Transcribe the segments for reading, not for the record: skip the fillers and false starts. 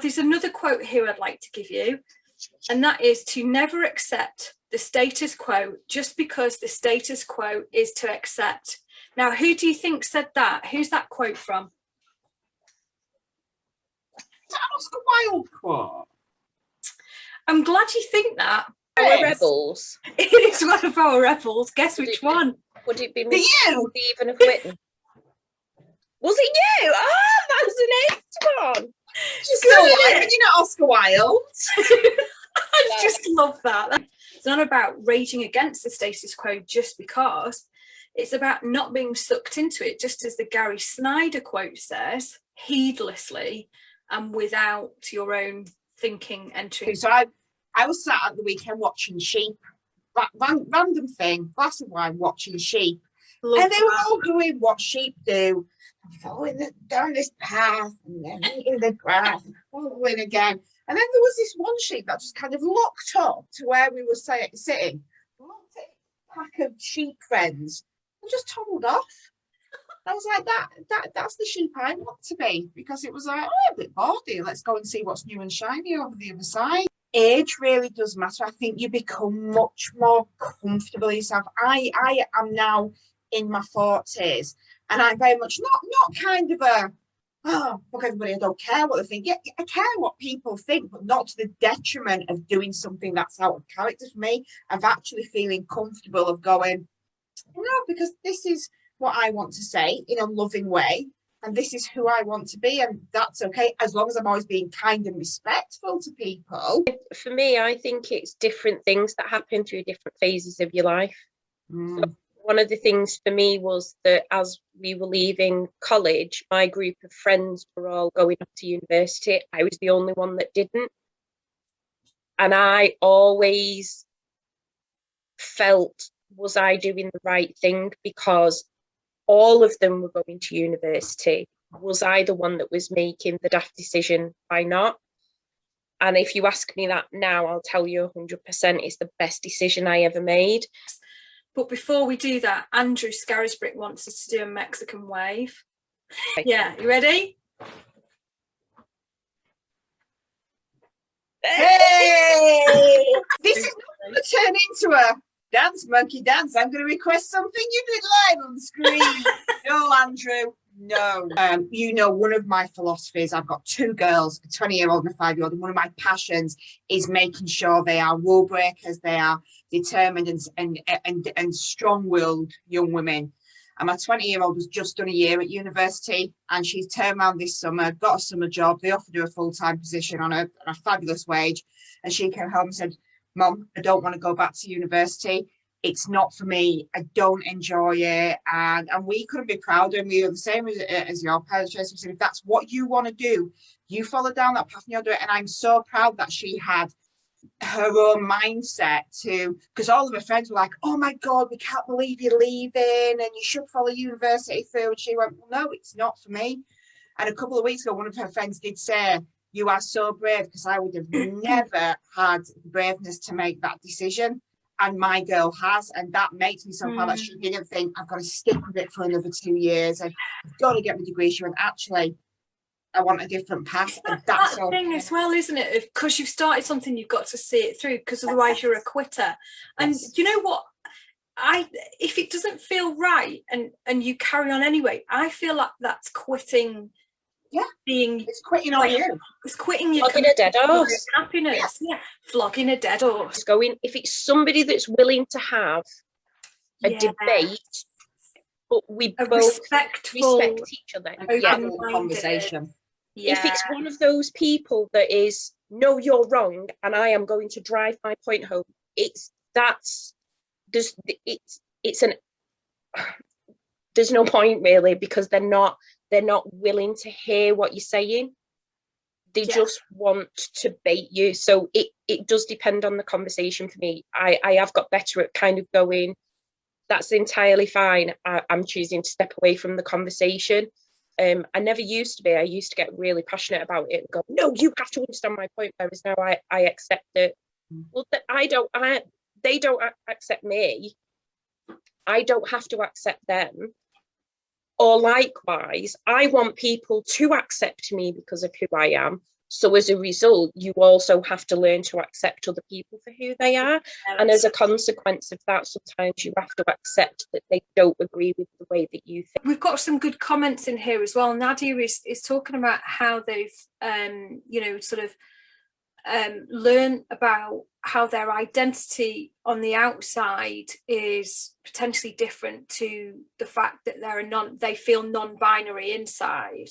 There's another quote here I'd like to give you, and that is to never accept the status quo just because the status quo is to accept. Now, who do you think said that? Who's that quote from? Is that Oscar Wilde quote? I'm glad you think that. Our rebels. It is one of our rebels. Guess which one? Would it be you? Stephen of Whitton? Was it you? Oh, that's the next one. Just still alive, you know, Oscar Wilde. I just love that. It's not about raging against the status quo just because. It's about not being sucked into it, just as the Gary Snyder quote says, heedlessly and without your own thinking entering. So I was sat at the weekend watching sheep. Random thing, glass of wine, watching sheep. And they were all doing what sheep do, following down this path and then eating the grass and following again. And then there was this one sheep that just kind of locked up to where we were sitting, looked at a pack of sheep friends and just toddled off. I was like, that's the sheep I want to be, because it was like, oh, I'm a bit bored here. Let's go and see what's new and shiny over the other side. Age really does matter. I think you become much more comfortable yourself. I am now in my 40s, and I'm very much not kind of a, oh, fuck everybody, I don't care what they think. Yeah, I care what people think, but not to the detriment of doing something that's out of character for me, of actually feeling comfortable of going, no, because this is what I want to say in a loving way, and this is who I want to be, and that's okay, as long as I'm always being kind and respectful to people. For me, I think it's different things that happen through different phases of your life. So one of the things for me was that as we were leaving college, my group of friends were all going up to university. I was the only one that didn't. And I always felt, was I doing the right thing? Because all of them were going to university. Was I the one that was making the daft decision by not? And if you ask me that now, I'll tell you 100% it's the best decision I ever made. But before we do that, Andrew Scarisbrick wants us to do a Mexican wave. Yeah, you ready? Hey! This is not going to turn into a dance monkey dance. I'm going to request something you did live on screen. No, Andrew, no. You know, one of my philosophies, I've got two girls, a 20-year-old and a 5-year-old, and one of my passions is making sure they are rule breakers, they are determined and strong-willed young women. And my 20-year-old has just done a year at university, and she's turned around this summer, got a summer job. They offered her a full-time position on a fabulous wage, and she came home and said, Mum, I don't want to go back to university. It's not for me. I don't enjoy it. And we couldn't be prouder. And we are the same as your parents. We said, if that's what you want to do, you follow down that path and you'll do it. And I'm so proud that she had her own mindset to, because all of her friends were like, oh my God, we can't believe you're leaving and you should follow university through. And she went, well, no, it's not for me. And a couple of weeks ago, one of her friends did say, you are so brave, because I would have never had the braveness to make that decision. And my girl has, and that makes me so proud that she didn't think, I've got to stick with it for another 2 years. I've got to get my degree. She went, actually, I want a different path. And that's that thing as well, isn't it? Because you've started something, you've got to see it through, because otherwise you're a quitter. And you know what? If it doesn't feel right and you carry on anyway, I feel like that's quitting. Yeah, it's quitting on you. It's quitting your flogging a dead horse. Happiness. Yeah, flogging a dead horse. Going, if it's somebody that's willing to have a debate, but we both respect each other. Conversation. Yeah. If it's one of those people that is, no, you're wrong, and I am going to drive my point home, there's no point really, because they're not willing to hear what you're saying. They just want to bait you. So it does depend on the conversation for me. I have got better at kind of going, that's entirely fine. I'm choosing to step away from the conversation. I never used to be. I used to get really passionate about it and go, no, you have to understand my point. Whereas now I accept it. Well, they don't accept me. I don't have to accept them. Or likewise, I want people to accept me because of who I am, So as a result, you also have to learn to accept other people for who they are. And as a consequence of that, sometimes you have to accept that they don't agree with the way that you think. We've got some good comments in here as well. Nadia is talking about how they've, sort of learn about how their identity on the outside is potentially different to the fact that they feel non-binary inside.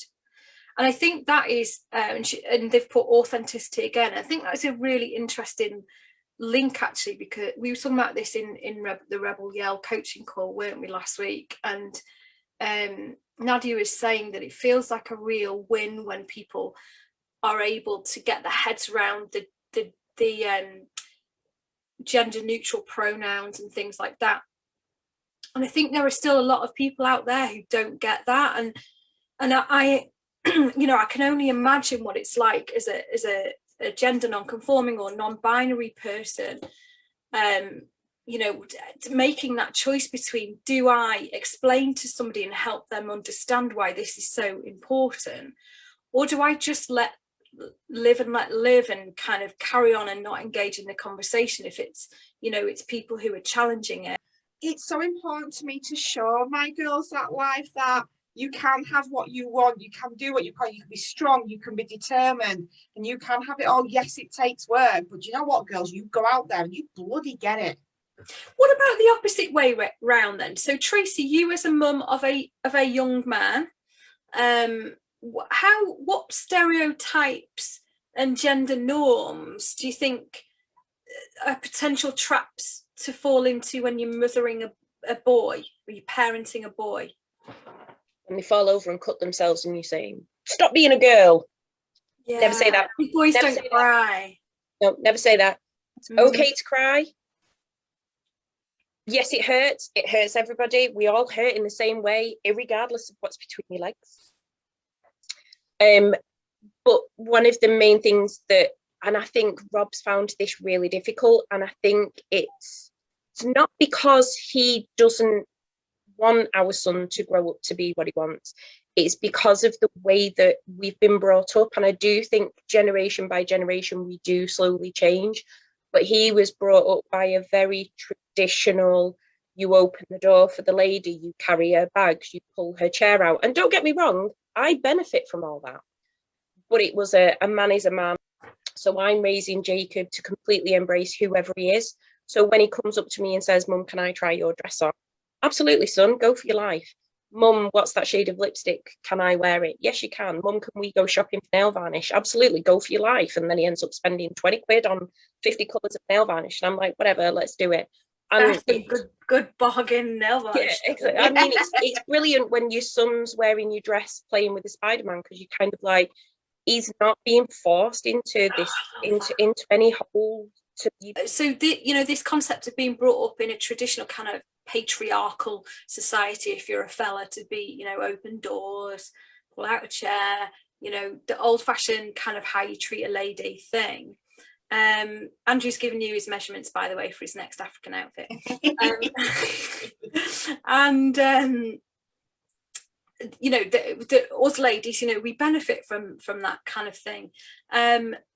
And I think that is, and they've put authenticity again. I think that's a really interesting link, actually, because we were talking about this in the Rebel Yell coaching call, weren't we, last week? And Nadia is saying that it feels like a real win when people are able to get their heads around the gender neutral pronouns and things like that. And I think there are still a lot of people out there who don't get that. And I I can only imagine what it's like as a gender non-conforming or non-binary person, making that choice between, do I explain to somebody and help them understand why this is so important, or do I just let live and kind of carry on and not engage in the conversation if it's people who are challenging it. It's so important to me to show my girls that life, that you can have what you want, you can do what you can be strong, you can be determined, and you can have it all. Yes, it takes work, but you know what, girls, you go out there and you bloody get it. What about the opposite way round then? So Tracy, you as a mum of a young man, what stereotypes and gender norms do you think are potential traps to fall into when you're mothering a boy, or you're parenting a boy? And they fall over and cut themselves and you say, stop being a girl. Yeah. Never say that. Boys never don't cry. That. No, never say that. It's okay to cry. Yes, it hurts. It hurts everybody. We all hurt in the same way, irregardless of what's between your legs. But one of the main things that, and I think Rob's found this really difficult, and I think it's not because he doesn't want our son to grow up to be what he wants. It's because of the way that we've been brought up. And I do think generation by generation, we do slowly change. But he was brought up by a very traditional, you open the door for the lady, you carry her bags, you pull her chair out. And don't get me wrong, I benefit from all that. But it was a man is a man. So I'm raising Jacob to completely embrace whoever he is. So when he comes up to me and says, Mum, can I try your dress on? Absolutely, son, go for your life. Mum, what's that shade of lipstick? Can I wear it? Yes, you can. Mum, can we go shopping for nail varnish? Absolutely, go for your life. And then he ends up spending 20 quid on 50 colours of nail varnish. And I'm like, whatever, let's do it. And that's a good bargain, nail varnish. Yeah, exactly. I mean, it's brilliant when your son's wearing your dress playing with the Spider-Man, because you kind of like, he's not being forced into this, into any hole. So this concept of being brought up in a traditional kind of patriarchal society, if you're a fella, to be open doors, pull out a chair, the old-fashioned kind of how you treat a lady thing. Andrew's given you his measurements, by the way, for his next African outfit. And us ladies, we benefit from that kind of thing.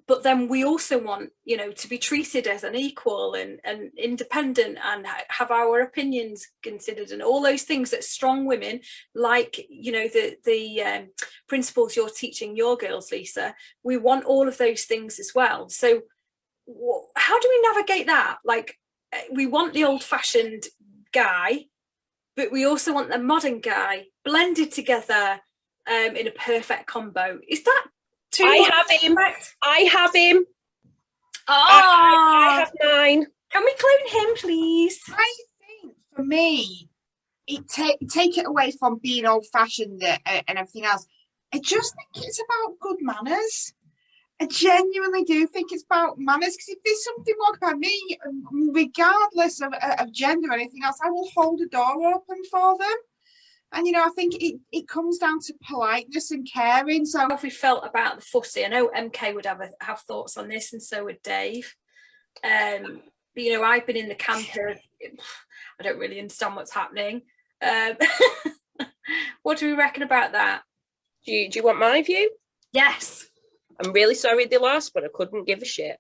But then we also want, to be treated as an equal and independent and have our opinions considered, and all those things that strong women, like, the principles you're teaching your girls, Lisa, we want all of those things as well. So how do we navigate that? Like, we want the old-fashioned guy, but we also want the modern guy blended together in a perfect combo. Is that too much? I have him. Oh, I have mine. Can we clone him, please? I think for me, take it away from being old-fashioned and everything else. I just think it's about good manners. I genuinely do think it's about manners, because if there's something wrong about me, regardless of gender or anything else, I will hold the door open for them. And, I think it comes down to politeness and caring. So how have we felt about the footy? I know MK would have thoughts on this, and so would Dave. But, I've been in the camp of, I don't really understand what's happening. What do we reckon about that? Do you want my view? Yes. I'm really sorry they lost, but I couldn't give a shit.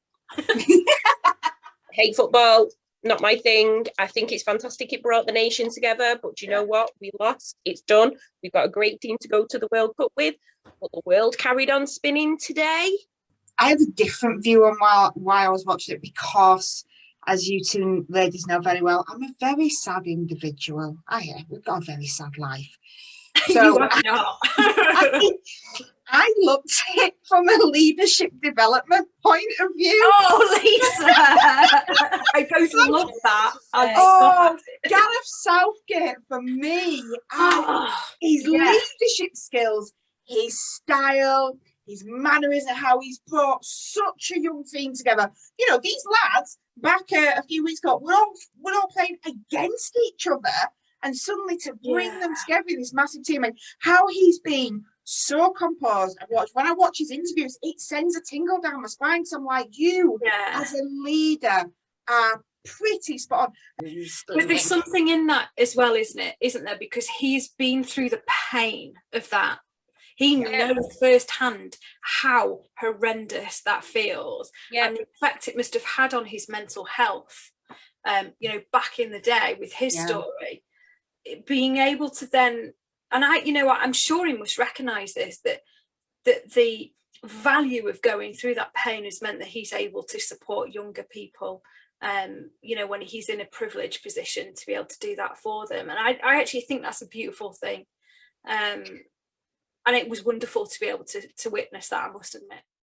Hate football, not my thing. I think it's fantastic it brought the nation together, but do you know what? We lost. It's done. We've got a great team to go to the World Cup with, but the world carried on spinning today. I had a different view on why I was watching it, because, as you two ladies know very well, I'm a very sad individual. We've got a very sad life. So You are not. I looked at it from a leadership development point of view. Oh, Lisa! I both love that. Gareth Southgate, for me, his leadership skills, his style, his mannerism, how he's brought such a young team together. You know, these lads back a few weeks ago, we're all playing against each other, and suddenly to bring them together in this massive team, and how he's been so composed. When I watch his interviews, it sends a tingle down my spine. So I'm like, you as a leader are pretty spot on. But there's something in that as well, isn't there? Because he's been through the pain of that. He knows firsthand how horrendous that feels, and the effect it must have had on his mental health. You know, back in the day with his story, being able to then, and I'm sure he must recognise this, that the value of going through that pain has meant that he's able to support younger people. You know, when he's in a privileged position to be able to do that for them, and I actually think that's a beautiful thing. And it was wonderful to be able to witness that, I must admit.